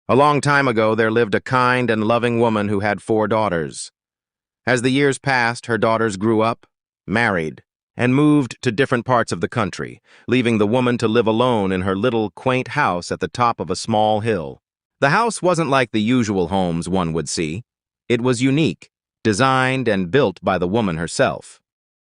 A long time ago, there lived a kind and loving woman who had 4 daughters. As the years passed, her daughters grew up, married, and moved to different parts of the country, leaving the woman to live alone in her little, quaint house at the top of a small hill. The house wasn't like the usual homes one would see. It was unique, designed and built by the woman herself.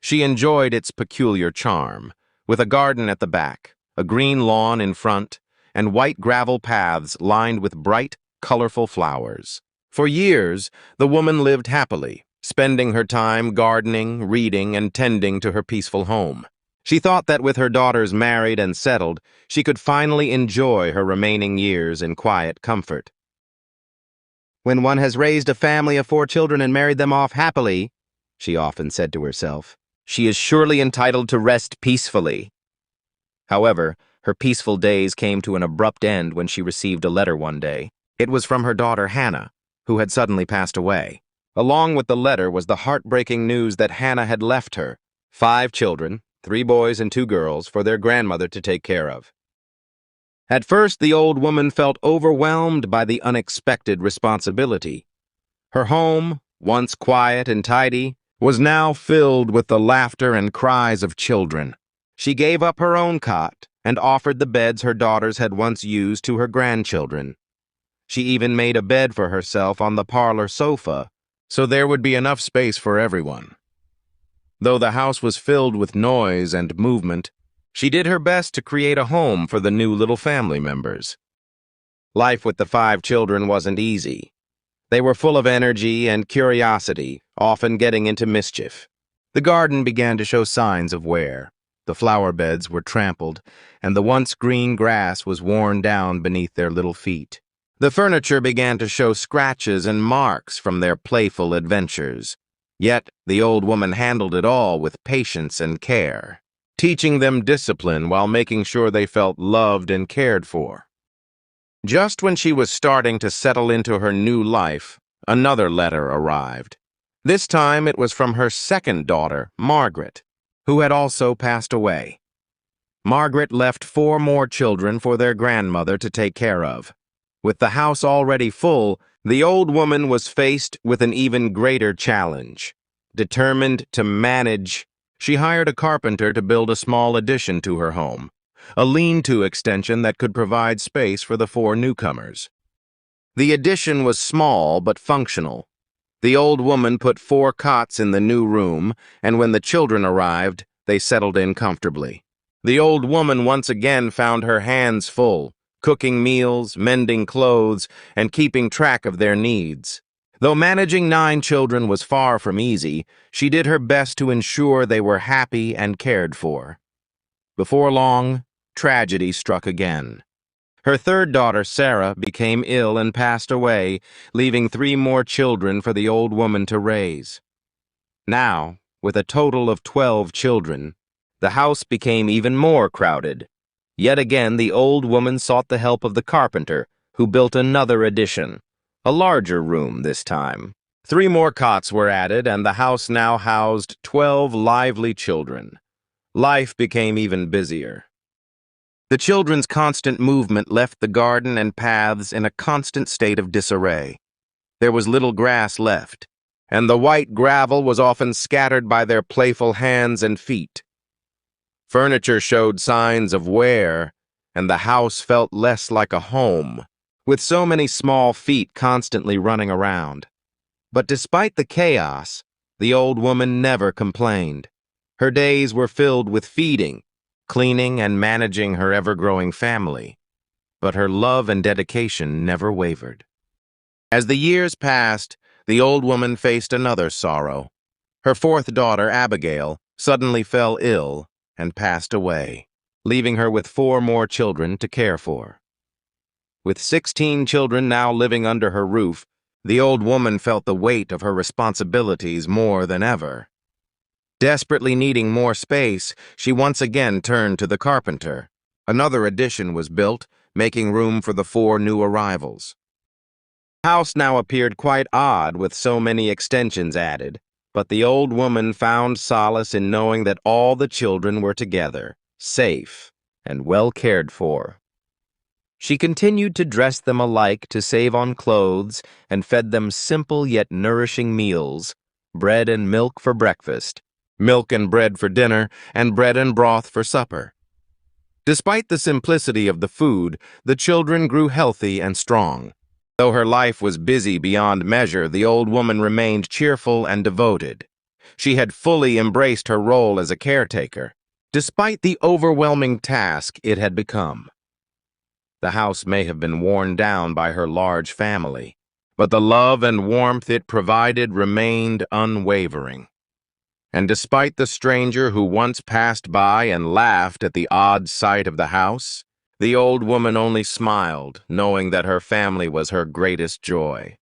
She enjoyed its peculiar charm, with a garden at the back, a green lawn in front, and white gravel paths lined with bright, colorful flowers. For years, the woman lived happily, spending her time gardening, reading, and tending to her peaceful home. She thought that with her daughters married and settled, she could finally enjoy her remaining years in quiet comfort. "When one has raised a family of 4 children and married them off happily," she often said to herself, "she is surely entitled to rest peacefully." However, her peaceful days came to an abrupt end when she received a letter one day. It was from her daughter Hannah, who had suddenly passed away. Along with the letter was the heartbreaking news that Hannah had left her 5 children, 3 boys and 2 girls, for their grandmother to take care of. At first, the old woman felt overwhelmed by the unexpected responsibility. Her home, once quiet and tidy, was now filled with the laughter and cries of children. She gave up her own cot and offered the beds her daughters had once used to her grandchildren. She even made a bed for herself on the parlor sofa, so there would be enough space for everyone. Though the house was filled with noise and movement, she did her best to create a home for the new little family members. Life with the 5 children wasn't easy. They were full of energy and curiosity, often getting into mischief. The garden began to show signs of wear. The flower beds were trampled, and the once green grass was worn down beneath their little feet. The furniture began to show scratches and marks from their playful adventures. Yet the old woman handled it all with patience and care, teaching them discipline while making sure they felt loved and cared for. Just when she was starting to settle into her new life, another letter arrived. This time it was from her second daughter, Margaret, who had also passed away. Margaret left 4 more children for their grandmother to take care of. With the house already full, the old woman was faced with an even greater challenge. Determined to manage, she hired a carpenter to build a small addition to her home, a lean-to extension that could provide space for the 4 newcomers. The addition was small but functional. The old woman put 4 cots in the new room, and when the children arrived, they settled in comfortably. The old woman once again found her hands full, cooking meals, mending clothes, and keeping track of their needs. Though managing 9 children was far from easy, she did her best to ensure they were happy and cared for. Before long, tragedy struck again. Her third daughter, Sarah, became ill and passed away, leaving 3 more children for the old woman to raise. Now, with a total of 12 children, the house became even more crowded. Yet again, the old woman sought the help of the carpenter, who built another addition, a larger room this time. 3 more cots were added, and the house now housed 12 lively children. Life became even busier. The children's constant movement left the garden and paths in a constant state of disarray. There was little grass left, and the white gravel was often scattered by their playful hands and feet. Furniture showed signs of wear, and the house felt less like a home, with so many small feet constantly running around. But despite the chaos, the old woman never complained. Her days were filled with feeding, cleaning, and managing her ever-growing family. But her love and dedication never wavered. As the years passed, the old woman faced another sorrow. Her 4th daughter, Abigail, suddenly fell ill and passed away, leaving her with 4 more children to care for. With 16 children now living under her roof, the old woman felt the weight of her responsibilities more than ever. Desperately needing more space, she once again turned to the carpenter. Another addition was built, making room for the 4 new arrivals. The house now appeared quite odd with so many extensions added, but the old woman found solace in knowing that all the children were together, safe, and well cared for. She continued to dress them alike to save on clothes and fed them simple yet nourishing meals, bread and milk for breakfast, milk and bread for dinner, and bread and broth for supper. Despite the simplicity of the food, the children grew healthy and strong. Though her life was busy beyond measure, the old woman remained cheerful and devoted. She had fully embraced her role as a caretaker, despite the overwhelming task it had become. The house may have been worn down by her large family, but the love and warmth it provided remained unwavering. And despite the stranger who once passed by and laughed at the odd sight of the house, the old woman only smiled, knowing that her family was her greatest joy.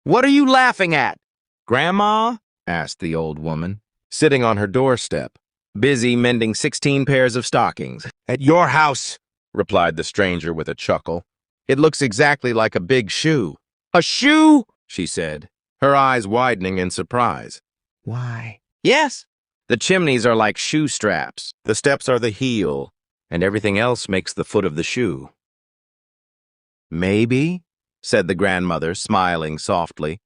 "What are you laughing at, Grandma?" asked the old woman, sitting on her doorstep, busy mending 16 pairs of stockings. "At your house," replied the stranger with a chuckle. "It looks exactly like a big shoe." "A shoe?" she said, her eyes widening in surprise. "Why, yes. The chimneys are like shoe straps, the steps are the heel, and everything else makes the foot of the shoe." "Maybe," said the grandmother, smiling softly,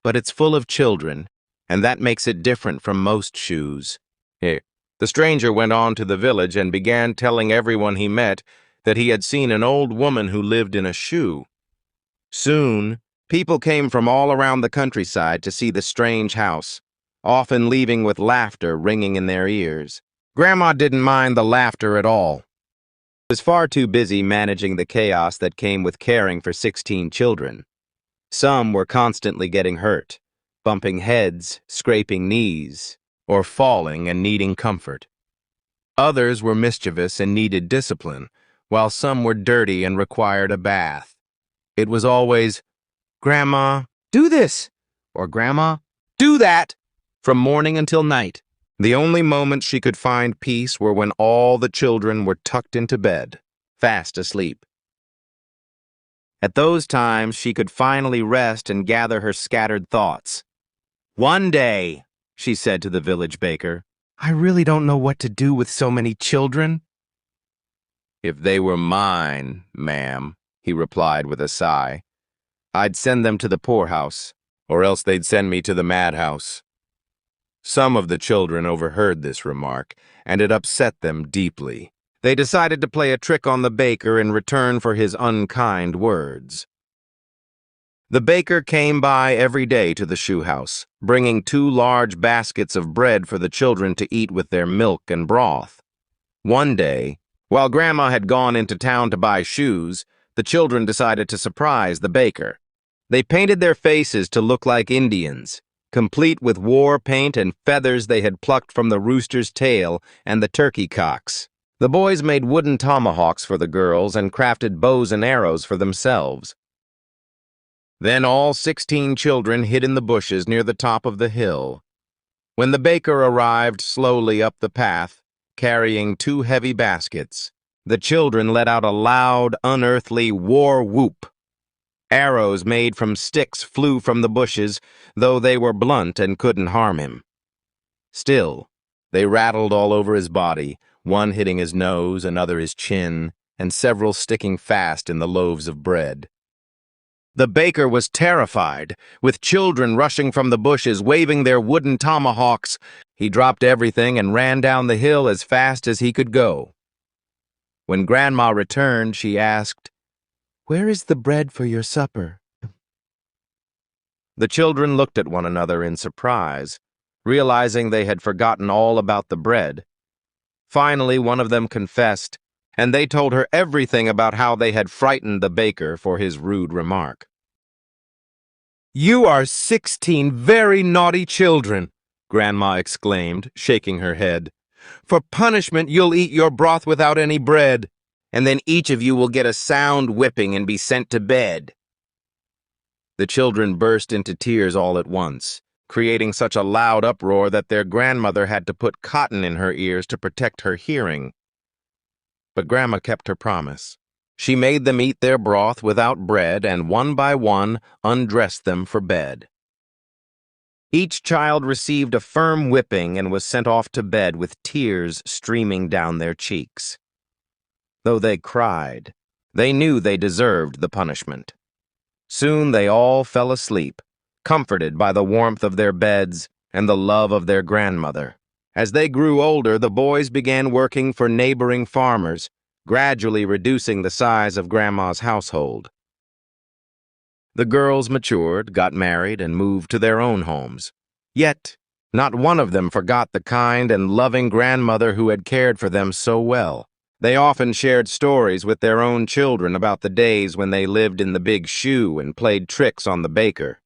"but it's full of children, and that makes it different from most shoes." Here, the stranger went on to the village and began telling everyone he met that he had seen an old woman who lived in a shoe. Soon, people came from all around the countryside to see the strange house, often leaving with laughter ringing in their ears. Grandma didn't mind the laughter at all. She was far too busy managing the chaos that came with caring for 16 children. Some were constantly getting hurt, bumping heads, scraping knees, or falling and needing comfort. Others were mischievous and needed discipline, while some were dirty and required a bath. It was always, "Grandma, do this," or "Grandma, do that," from morning until night. The only moments she could find peace were when all the children were tucked into bed, fast asleep. At those times, she could finally rest and gather her scattered thoughts. "One day," she said to the village baker, "I really don't know what to do with so many children." "If they were mine, ma'am," he replied with a sigh, "I'd send them to the poorhouse, or else they'd send me to the madhouse." Some of the children overheard this remark, and it upset them deeply. They decided to play a trick on the baker in return for his unkind words. The baker came by every day to the shoe house, bringing 2 large baskets of bread for the children to eat with their milk and broth. One day, while Grandma had gone into town to buy shoes, the children decided to surprise the baker. They painted their faces to look like Indians, complete with war paint and feathers they had plucked from the rooster's tail and the turkey cocks. The boys made wooden tomahawks for the girls and crafted bows and arrows for themselves. Then all 16 children hid in the bushes near the top of the hill. When the baker arrived slowly up the path, carrying 2 heavy baskets, the children let out a loud, unearthly war whoop. Arrows made from sticks flew from the bushes, though they were blunt and couldn't harm him. Still, they rattled all over his body, one hitting his nose, another his chin, and several sticking fast in the loaves of bread. The baker was terrified, with children rushing from the bushes, waving their wooden tomahawks. He dropped everything and ran down the hill as fast as he could go. When Grandma returned, she asked, "Where is the bread for your supper?" The children looked at one another in surprise, realizing they had forgotten all about the bread. Finally, one of them confessed, and they told her everything about how they had frightened the baker for his rude remark. "You are 16 very naughty children," Grandma exclaimed, shaking her head. "For punishment, you'll eat your broth without any bread, and then each of you will get a sound whipping and be sent to bed." The children burst into tears all at once, creating such a loud uproar that their grandmother had to put cotton in her ears to protect her hearing. But Grandma kept her promise. She made them eat their broth without bread and one by one undressed them for bed. Each child received a firm whipping and was sent off to bed with tears streaming down their cheeks. Though they cried, They knew they deserved the punishment. Soon they all fell asleep, comforted by the warmth of their beds and the love of their grandmother. As they grew older, the boys began working for neighboring farmers, gradually reducing the size of Grandma's household. The girls matured, got married, and moved to their own homes. Yet, not one of them forgot the kind and loving grandmother who had cared for them so well. They often shared stories with their own children about the days when they lived in the big shoe and played tricks on the baker.